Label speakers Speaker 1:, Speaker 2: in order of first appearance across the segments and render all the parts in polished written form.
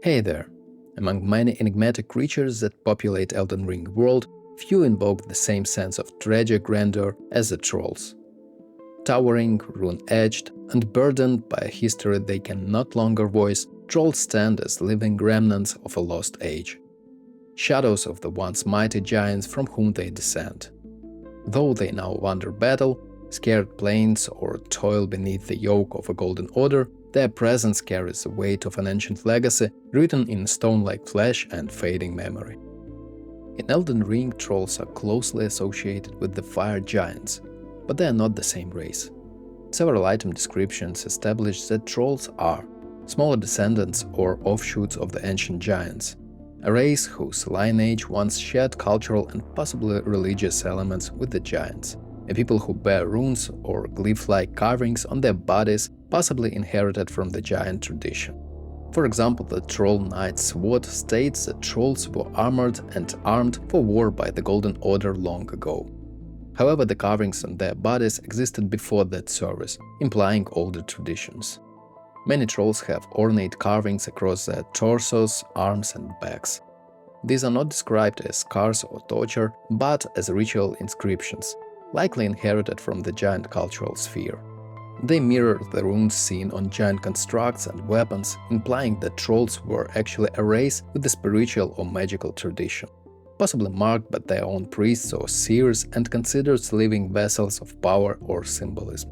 Speaker 1: Hey there! Among many enigmatic creatures that populate Elden Ring world, few invoke the same sense of tragic grandeur as the trolls. Towering, rune-edged, and burdened by a history they can not longer voice, trolls stand as living remnants of a lost age. Shadows of the once mighty giants from whom they descend. Though they now wander battle, scared plains, or toil beneath the yoke of a golden order, their presence carries the weight of an ancient legacy written in stone like flesh and fading memory. In Elden Ring, trolls are closely associated with the fire giants, but they are not the same race. Several item descriptions establish that trolls are smaller descendants or offshoots of the ancient giants, a race whose lineage once shared cultural and possibly religious elements with the giants, a people who bear runes or glyph-like carvings on their bodies possibly inherited from the giant tradition. For example, the Troll Knights sword states that trolls were armored and armed for war by the Golden Order long ago. However, the carvings on their bodies existed before that service, implying older traditions. Many trolls have ornate carvings across their torsos, arms and backs. These are not described as scars or torture, but as ritual inscriptions, likely inherited from the giant cultural sphere. They mirror the runes seen on giant constructs and weapons, implying that trolls were actually a race with a spiritual or magical tradition, possibly marked by their own priests or seers and considered living vessels of power or symbolism.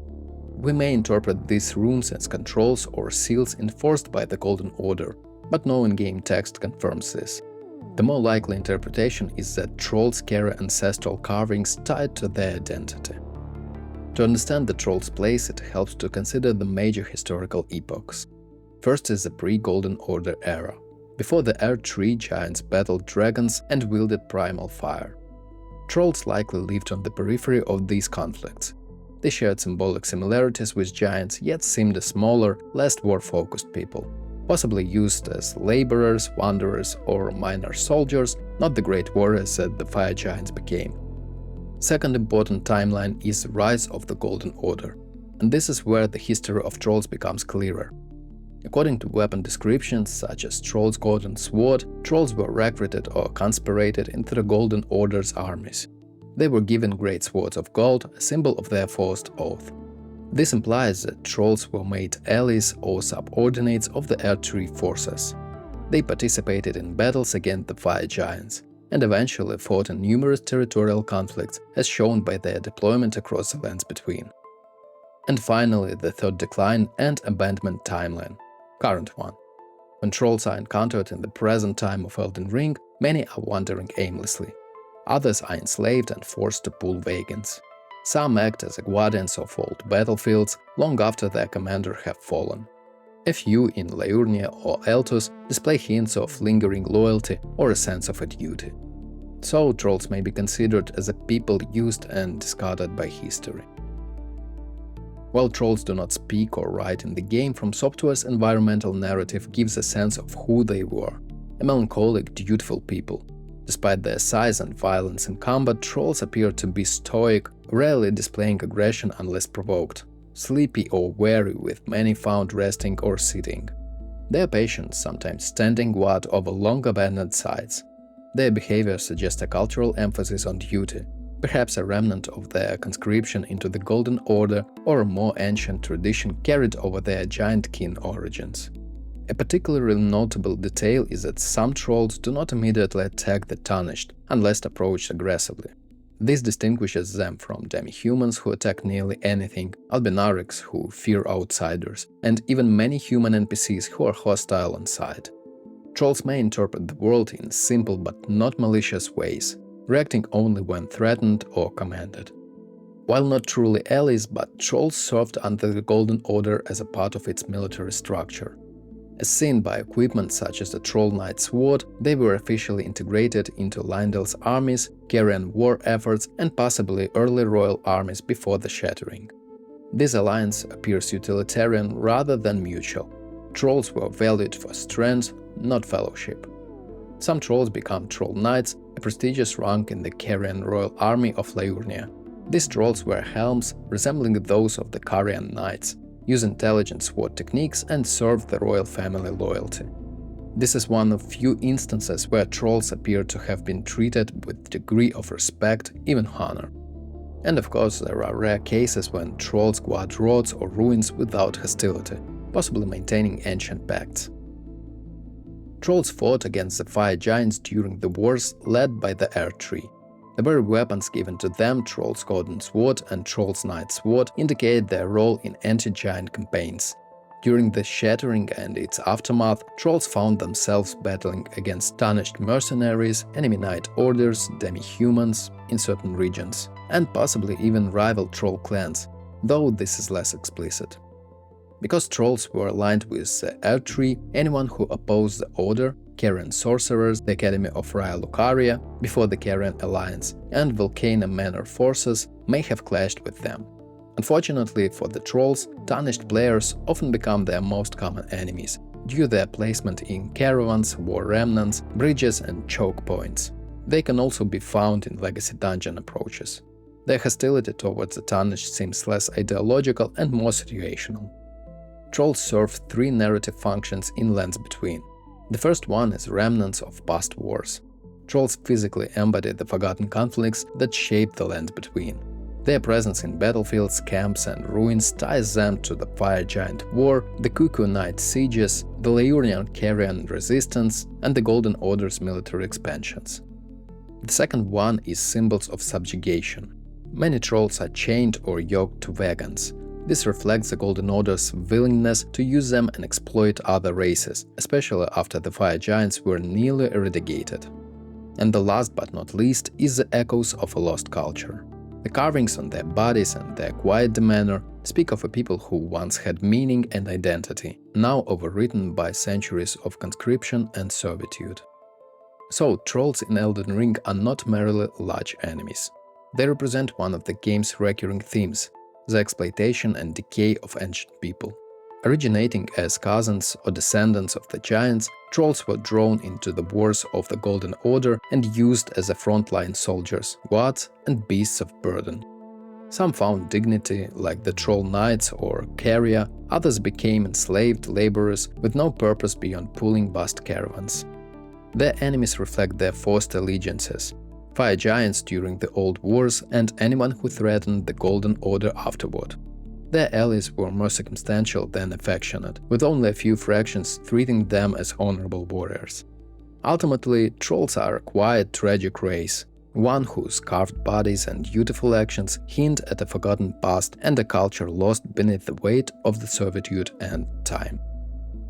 Speaker 1: We may interpret these runes as controls or seals enforced by the Golden Order, but no in-game text confirms this. The more likely interpretation is that trolls carry ancestral carvings tied to their identity. To understand the troll's place, it helps to consider the major historical epochs. First is the pre-Golden Order era. Before the Earth Tree, giants battled dragons and wielded primal fire. Trolls likely lived on the periphery of these conflicts. They shared symbolic similarities with giants, yet seemed a smaller, less war-focused people, possibly used as laborers, wanderers, or minor soldiers, not the great warriors that the fire giants became. Second important timeline is the rise of the Golden Order, and this is where the history of trolls becomes clearer. According to weapon descriptions such as Troll's Golden Sword, trolls were recruited or conspirated into the Golden Order's armies. They were given great swords of gold, a symbol of their forced oath. This implies that trolls were made allies or subordinates of the Earth Tree forces. They participated in battles against the fire giants, and eventually fought in numerous territorial conflicts as shown by their deployment across the lands between. And finally, the third decline and abandonment timeline, current one. When trolls are encountered in the present time of Elden Ring, many are wandering aimlessly. Others are enslaved and forced to pull wagons. Some act as guardians of old battlefields long after their commander have fallen. A few in Liurnia or Eltus display hints of lingering loyalty or a sense of a duty. So trolls may be considered as a people used and discarded by history. While trolls do not speak or write in the game, FromSoftware's environmental narrative gives a sense of who they were – a melancholic, dutiful people. Despite their size and violence in combat, trolls appear to be stoic, rarely displaying aggression unless provoked, sleepy or weary, with many found resting or sitting. They are patient, sometimes standing guard over long-abandoned sites. Their behavior suggests a cultural emphasis on duty, perhaps a remnant of their conscription into the Golden Order or a more ancient tradition carried over their giant kin origins. A particularly notable detail is that some trolls do not immediately attack the tarnished, unless approached aggressively. This distinguishes them from demi-humans who attack nearly anything, albinarics who fear outsiders, and even many human NPCs who are hostile on sight. Trolls may interpret the world in simple but not malicious ways, reacting only when threatened or commanded. While not truly allies, but trolls served under the Golden Order as a part of its military structure. As seen by equipment such as the Troll Knights sword, they were officially integrated into Lyndel's armies, Carian war efforts, and possibly early royal armies before the Shattering. This alliance appears utilitarian rather than mutual. Trolls were valued for strength, not fellowship. Some trolls become Troll Knights, a prestigious rank in the Carian royal army of Liurnia. These trolls wear helms resembling those of the Carian Knights, use intelligent sword techniques and serve the royal family loyalty. This is one of few instances where trolls appear to have been treated with a degree of respect, even honor. And of course, there are rare cases when trolls guard roads or ruins without hostility, possibly maintaining ancient pacts. Trolls fought against the fire giants during the wars led by the Air Tree. The very weapons given to them, Troll's Golden Sword and Troll Knight's Sword, indicate their role in anti-giant campaigns. During the Shattering and its aftermath, trolls found themselves battling against tarnished mercenaries, enemy knight orders, demi-humans in certain regions, and possibly even rival troll clans, though this is less explicit. Because trolls were aligned with the Air Tree, anyone who opposed the Order, Carian sorcerers, the Academy of Caria before the Carian Alliance, and Volcano Manor forces may have clashed with them. Unfortunately for the trolls, tarnished players often become their most common enemies, due to their placement in caravans, war remnants, bridges and choke points. They can also be found in legacy dungeon approaches. Their hostility towards the tarnished seems less ideological and more situational. Trolls serve three narrative functions in Lands Between. The first one is remnants of past wars. Trolls physically embody the forgotten conflicts that shaped the Lands Between. Their presence in battlefields, camps and ruins ties them to the Fire Giant War, the Cuckoo Knight sieges, the Leurnian-Carian resistance, and the Golden Order's military expansions. The second one is symbols of subjugation. Many trolls are chained or yoked to wagons. This reflects the Golden Order's willingness to use them and exploit other races, especially after the Fire Giants were nearly eradicated. And the last but not least is the echoes of a lost culture. The carvings on their bodies and their quiet demeanor speak of a people who once had meaning and identity, now overwritten by centuries of conscription and servitude. So, trolls in Elden Ring are not merely large enemies. They represent one of the game's recurring themes, the exploitation and decay of ancient people. Originating as cousins or descendants of the giants, trolls were drawn into the wars of the Golden Order and used as a frontline soldiers, gods and beasts of burden. Some found dignity, like the Troll Knights or Caria, others became enslaved laborers with no purpose beyond pulling vast caravans. Their enemies reflect their forced allegiances, fire giants during the Old Wars and anyone who threatened the Golden Order afterward. Their allies were more circumstantial than affectionate, with only a few fractions treating them as honorable warriors. Ultimately, trolls are a quiet, tragic race, one whose carved bodies and beautiful actions hint at a forgotten past and a culture lost beneath the weight of the servitude and time.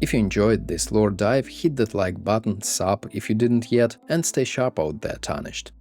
Speaker 1: If you enjoyed this lore dive, hit that like button, sub if you didn't yet, and stay sharp out there, Tarnished.